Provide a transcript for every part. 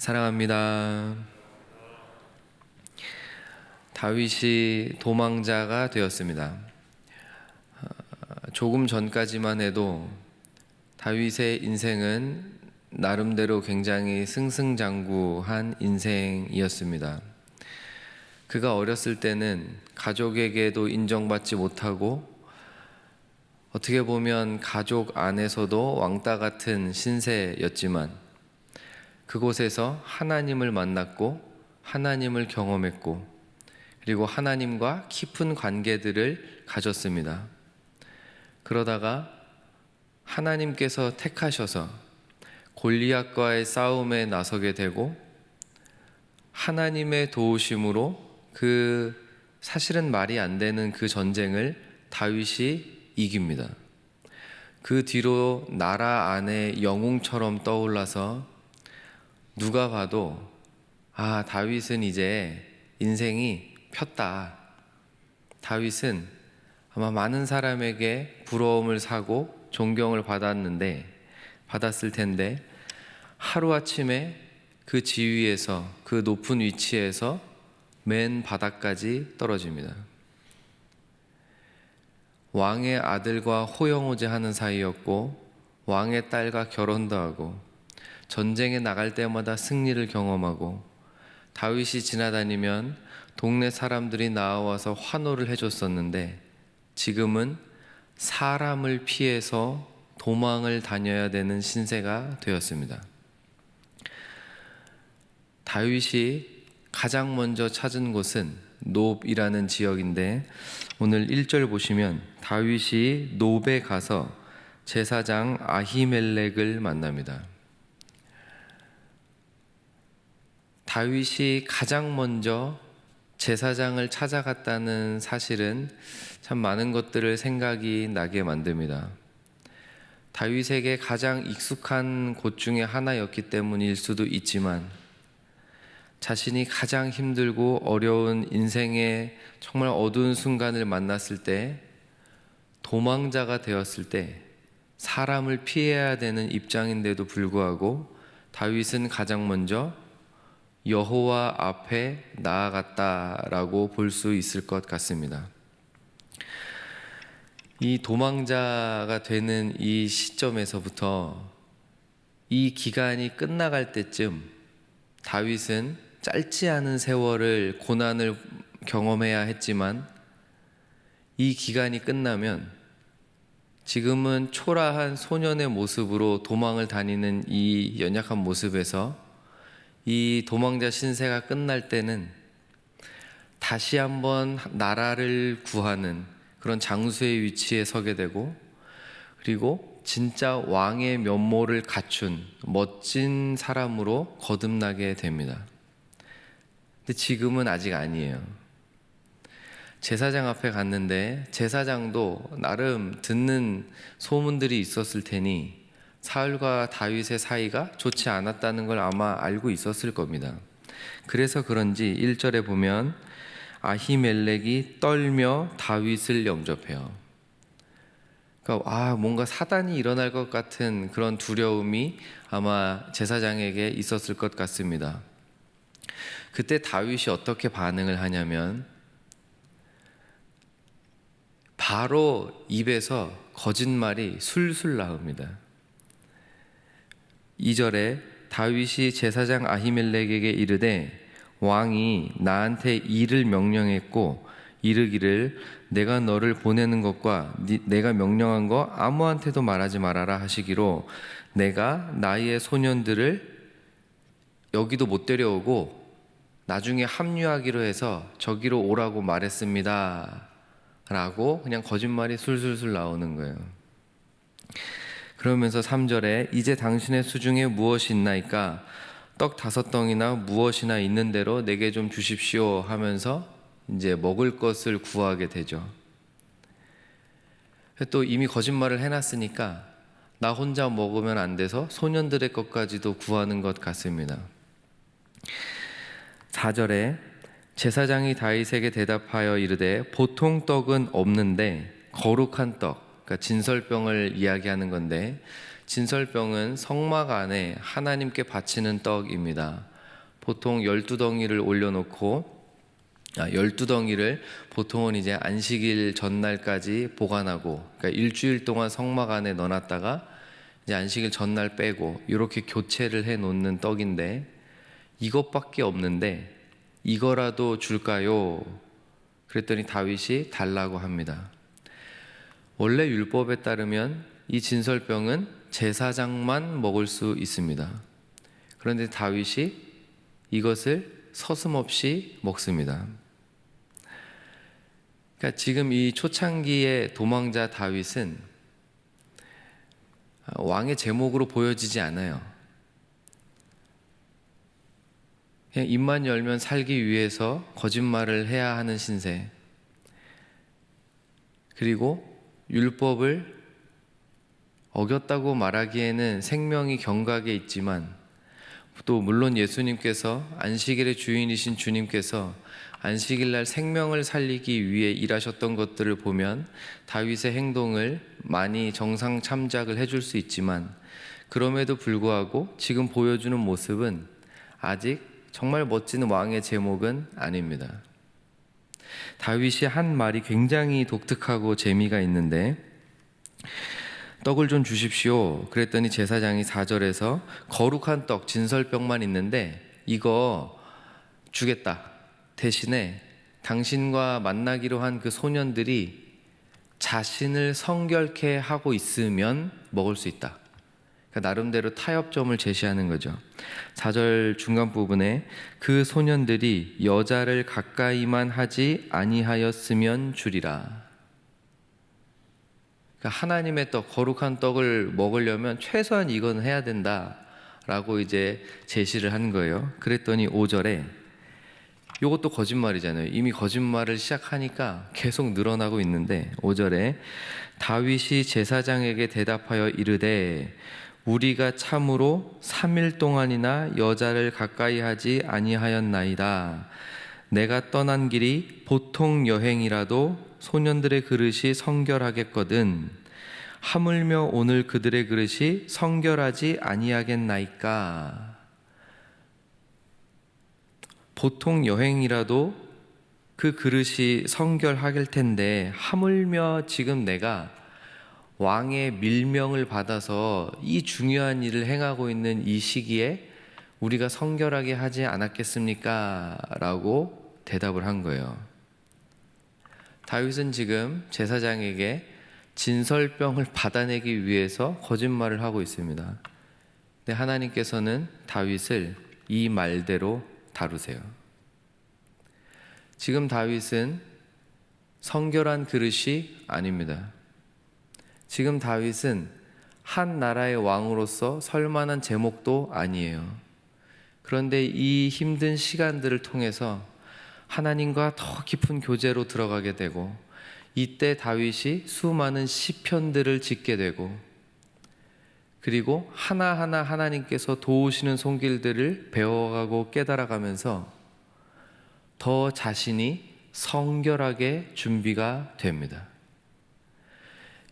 사랑합니다. 다윗이 도망자가 되었습니다. 조금 전까지만 해도 다윗의 인생은 나름대로 굉장히 승승장구한 인생이었습니다. 그가 어렸을 때는 가족에게도 인정받지 못하고 어떻게 보면 가족 안에서도 왕따 같은 신세였지만 그곳에서 하나님을 만났고 하나님을 경험했고 그리고 하나님과 깊은 관계들을 가졌습니다. 그러다가 하나님께서 택하셔서 골리앗과의 싸움에 나서게 되고 하나님의 도우심으로 그 사실은 말이 안 되는 그 전쟁을 다윗이 이깁니다. 그 뒤로 나라 안에 영웅처럼 떠올라서 누가 봐도 다윗은 이제 인생이 폈다. 다윗은 아마 많은 사람에게 부러움을 사고 존경을 받았을 텐데 하루아침에 그 지위에서 그 높은 위치에서 맨 바닥까지 떨어집니다. 왕의 아들과 호영호제하는 사이였고 왕의 딸과 결혼도 하고 전쟁에 나갈 때마다 승리를 경험하고 다윗이 지나다니면 동네 사람들이 나와서 환호를 해줬었는데 지금은 사람을 피해서 도망을 다녀야 되는 신세가 되었습니다. 다윗이 가장 먼저 찾은 곳은 놉이라는 지역인데 오늘 1절 보시면 다윗이 놉에 가서 제사장 아히멜렉을 만납니다. 다윗이 가장 먼저 제사장을 찾아갔다는 사실은 참 많은 것들을 생각이 나게 만듭니다. 다윗에게 가장 익숙한 곳 중에 하나였기 때문일 수도 있지만 자신이 가장 힘들고 어려운 인생의 정말 어두운 순간을 만났을 때 도망자가 되었을 때 사람을 피해야 되는 입장인데도 불구하고 다윗은 가장 먼저 여호와 앞에 나아갔다라고 볼 수 있을 것 같습니다. 이 도망자가 되는 이 시점에서부터 이 기간이 끝나갈 때쯤 다윗은 짧지 않은 세월을 고난을 경험해야 했지만 이 기간이 끝나면 지금은 초라한 소년의 모습으로 도망을 다니는 이 연약한 모습에서 이 도망자 신세가 끝날 때는 다시 한번 나라를 구하는 그런 장수의 위치에 서게 되고 그리고 진짜 왕의 면모를 갖춘 멋진 사람으로 거듭나게 됩니다. 근데 지금은 아직 아니에요. 제사장 앞에 갔는데 제사장도 나름 듣는 소문들이 있었을 테니 사울과 다윗의 사이가 좋지 않았다는 걸 아마 알고 있었을 겁니다. 그래서 그런지 1절에 보면 아히멜렉이 떨며 다윗을 영접해요. 그러니까 뭔가 사단이 일어날 것 같은 그런 두려움이 아마 제사장에게 있었을 것 같습니다. 그때 다윗이 어떻게 반응을 하냐면 바로 입에서 거짓말이 술술 나옵니다. 2절에 다윗이 제사장 아히멜렉에게 이르되 왕이 나한테 일을 명령했고 이르기를 내가 너를 보내는 것과 내가 명령한 거 아무한테도 말하지 말아라 하시기로 내가 나의 소년들을 여기도 못 데려오고 나중에 합류하기로 해서 저기로 오라고 말했습니다 라고 그냥 거짓말이 술술술 나오는 거예요. 그러면서 3절에 이제 당신의 수중에 무엇이 있나이까 떡 5덩이나 무엇이나 있는 대로 내게 좀 주십시오 하면서 이제 먹을 것을 구하게 되죠. 또 이미 거짓말을 해놨으니까 나 혼자 먹으면 안 돼서 소년들의 것까지도 구하는 것 같습니다. 4절에 제사장이 다윗에게 대답하여 이르되 보통 떡은 없는데 거룩한 떡, 그러니까 진설병을 이야기하는 건데 진설병은 성막 안에 하나님께 바치는 떡입니다. 보통 12덩이를 올려놓고 12덩이를 보통은 이제 안식일 전날까지 보관하고, 그러니까 일주일 동안 성막 안에 넣어놨다가 이제 안식일 전날 빼고 이렇게 교체를 해 놓는 떡인데, 이것밖에 없는데 이거라도 줄까요? 그랬더니 다윗이 달라고 합니다. 원래 율법에 따르면 이 진설병은 제사장만 먹을 수 있습니다. 그런데 다윗이 이것을 서슴없이 먹습니다. 그러니까 지금 이 초창기의 도망자 다윗은 왕의 제목으로 보여지지 않아요. 그냥 입만 열면 살기 위해서 거짓말을 해야 하는 신세, 그리고 율법을 어겼다고 말하기에는 생명이 경각에 있지만, 또 물론 예수님께서, 안식일의 주인이신 주님께서 안식일날 생명을 살리기 위해 일하셨던 것들을 보면 다윗의 행동을 많이 정상 참작을 해줄 수 있지만, 그럼에도 불구하고 지금 보여주는 모습은 아직 정말 멋진 왕의 제목은 아닙니다. 다윗이 한 말이 굉장히 독특하고 재미가 있는데, 떡을 좀 주십시오. 그랬더니 제사장이 4절에서 거룩한 떡, 진설병만 있는데 이거 주겠다. 대신에 당신과 만나기로 한 그 소년들이 자신을 성결케 하고 있으면 먹을 수 있다. 그러니까 나름대로 타협점을 제시하는 거죠. 4절 중간 부분에 그 소년들이 여자를 가까이만 하지 아니하였으면 주리라. 그러니까 하나님의 떡, 거룩한 떡을 먹으려면 최소한 이건 해야 된다라고 이제 제시를 한 거예요. 그랬더니 5절에, 이것도 거짓말이잖아요. 이미 거짓말을 시작하니까 계속 늘어나고 있는데, 5절에 다윗이 제사장에게 대답하여 이르되 우리가 참으로 3일 동안이나 여자를 가까이 하지 아니하였나이다. 내가 떠난 길이 보통 여행이라도 소년들의 그릇이 성결하겠거든. 하물며 오늘 그들의 그릇이 성결하지 아니하겠나이까. 보통 여행이라도 그 그릇이 성결하길 텐데, 하물며 지금 내가 왕의 밀명을 받아서 이 중요한 일을 행하고 있는 이 시기에 우리가 성결하게 하지 않았겠습니까? 라고 대답을 한 거예요. 다윗은 지금 제사장에게 진설병을 받아내기 위해서 거짓말을 하고 있습니다. 근데 하나님께서는 다윗을 이 말대로 다루세요. 지금 다윗은 성결한 그릇이 아닙니다. 지금 다윗은 한 나라의 왕으로서 설만한 제목도 아니에요. 그런데 이 힘든 시간들을 통해서 하나님과 더 깊은 교제로 들어가게 되고, 이때 다윗이 수많은 시편들을 짓게 되고, 그리고 하나하나 하나님께서 도우시는 손길들을 배워가고 깨달아가면서 더 자신이 성결하게 준비가 됩니다.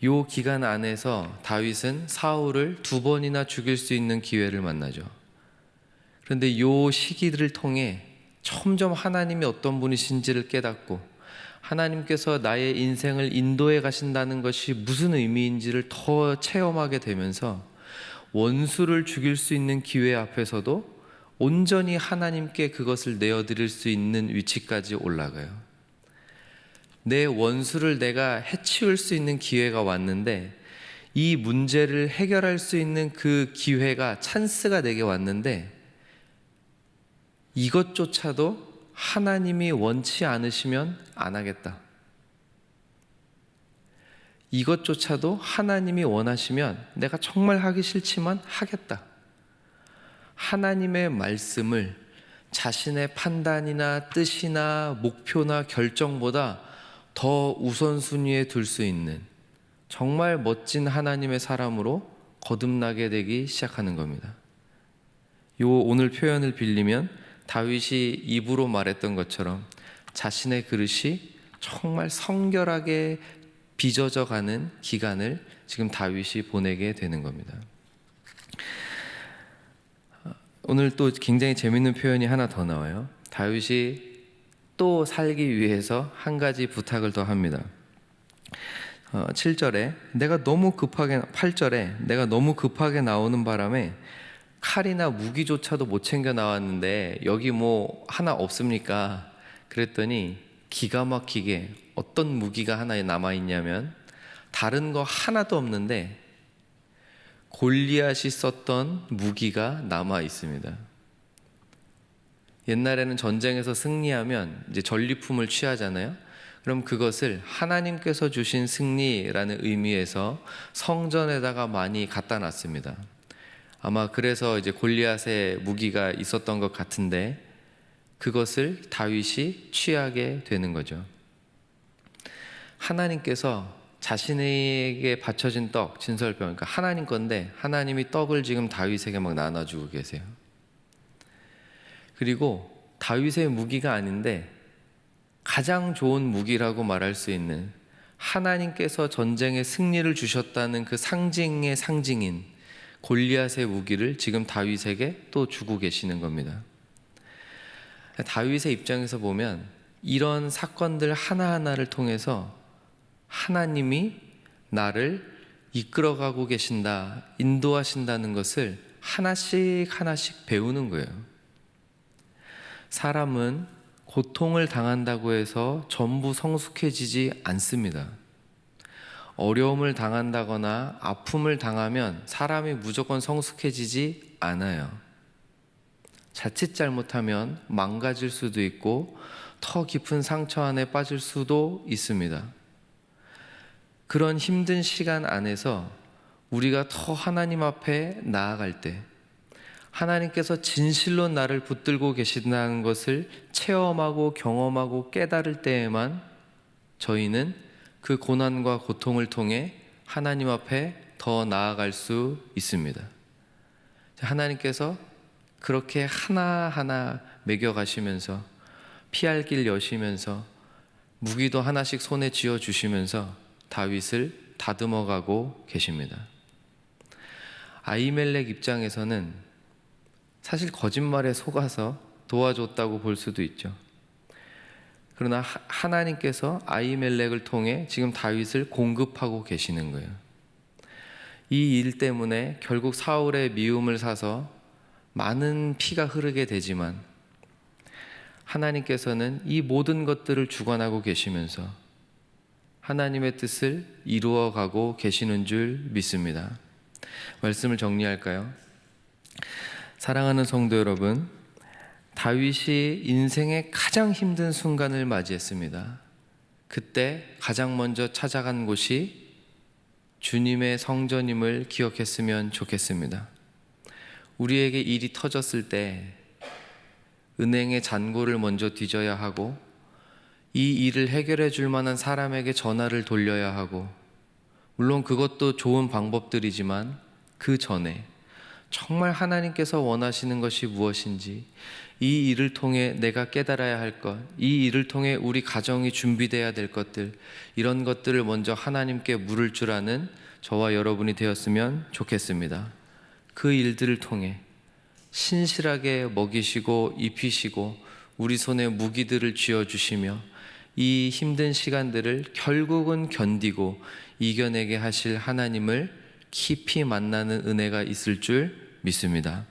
이 기간 안에서 다윗은 사울을 2번이나 죽일 수 있는 기회를 만나죠. 그런데 이 시기들을 통해 점점 하나님이 어떤 분이신지를 깨닫고, 하나님께서 나의 인생을 인도해 가신다는 것이 무슨 의미인지를 더 체험하게 되면서 원수를 죽일 수 있는 기회 앞에서도 온전히 하나님께 그것을 내어드릴 수 있는 위치까지 올라가요. 내 원수를 내가 해치울 수 있는 기회가 왔는데, 이 문제를 해결할 수 있는 그 기회가, 찬스가 내게 왔는데, 이것조차도 하나님이 원치 않으시면 안 하겠다. 이것조차도 하나님이 원하시면 내가 정말 하기 싫지만 하겠다. 하나님의 말씀을 자신의 판단이나 뜻이나 목표나 결정보다 더 우선순위에 둘 수 있는 정말 멋진 하나님의 사람으로 거듭나게 되기 시작하는 겁니다. 요 오늘 표현을 빌리면 다윗이 입으로 말했던 것처럼 자신의 그릇이 정말 성결하게 빚어져 가는 기간을 지금 다윗이 보내게 되는 겁니다. 오늘 또 굉장히 재밌는 표현이 하나 더 나와요. 다윗이 또 살기 위해서 한 가지 부탁을 더 합니다. 7절에 8절에 내가 너무 급하게 나오는 바람에 칼이나 무기조차도 못 챙겨 나왔는데 여기 뭐 하나 없습니까? 그랬더니 기가 막히게 어떤 무기가 하나 남아있냐면 다른 거 하나도 없는데 골리앗이 썼던 무기가 남아 있습니다. 옛날에는 전쟁에서 승리하면 이제 전리품을 취하잖아요. 그럼 그것을 하나님께서 주신 승리라는 의미에서 성전에다가 많이 갖다 놨습니다. 아마 그래서 이제 골리앗의 무기가 있었던 것 같은데 그것을 다윗이 취하게 되는 거죠. 하나님께서 자신에게 바쳐진 떡, 진설병, 그러니까 하나님 건데 하나님이 떡을 지금 다윗에게 막 나눠주고 계세요. 그리고 다윗의 무기가 아닌데 가장 좋은 무기라고 말할 수 있는 하나님께서 전쟁에 승리를 주셨다는 그 상징의 상징인 골리앗의 무기를 지금 다윗에게 또 주고 계시는 겁니다. 다윗의 입장에서 보면 이런 사건들 하나하나를 통해서 하나님이 나를 이끌어가고 계신다, 인도하신다는 것을 하나씩 하나씩 배우는 거예요. 사람은 고통을 당한다고 해서 전부 성숙해지지 않습니다. 어려움을 당한다거나 아픔을 당하면 사람이 무조건 성숙해지지 않아요. 자칫 잘못하면 망가질 수도 있고 더 깊은 상처 안에 빠질 수도 있습니다. 그런 힘든 시간 안에서 우리가 더 하나님 앞에 나아갈 때 하나님께서 진실로 나를 붙들고 계신다는 것을 체험하고 경험하고 깨달을 때에만 저희는 그 고난과 고통을 통해 하나님 앞에 더 나아갈 수 있습니다. 하나님께서 그렇게 하나하나 매겨가시면서 피할 길 여시면서 무기도 하나씩 손에 쥐어주시면서 다윗을 다듬어가고 계십니다. 아히멜렉 입장에서는 사실 거짓말에 속아서 도와줬다고 볼 수도 있죠. 그러나 하나님께서 아히멜렉을 통해 지금 다윗을 공급하고 계시는 거예요. 이 일 때문에 결국 사울의 미움을 사서 많은 피가 흐르게 되지만 하나님께서는 이 모든 것들을 주관하고 계시면서 하나님의 뜻을 이루어가고 계시는 줄 믿습니다. 말씀을 정리할까요? 사랑하는 성도 여러분, 다윗이 인생의 가장 힘든 순간을 맞이했습니다. 그때 가장 먼저 찾아간 곳이 주님의 성전임을 기억했으면 좋겠습니다. 우리에게 일이 터졌을 때 은행의 잔고를 먼저 뒤져야 하고 이 일을 해결해 줄 만한 사람에게 전화를 돌려야 하고, 물론 그것도 좋은 방법들이지만 그 전에 정말 하나님께서 원하시는 것이 무엇인지, 이 일을 통해 내가 깨달아야 할 것, 이 일을 통해 우리 가정이 준비되어야 될 것들, 이런 것들을 먼저 하나님께 물을 줄 아는 저와 여러분이 되었으면 좋겠습니다. 그 일들을 통해 신실하게 먹이시고 입히시고 우리 손에 무기들을 쥐어주시며 이 힘든 시간들을 결국은 견디고 이겨내게 하실 하나님을 깊이 만나는 은혜가 있을 줄 믿습니다.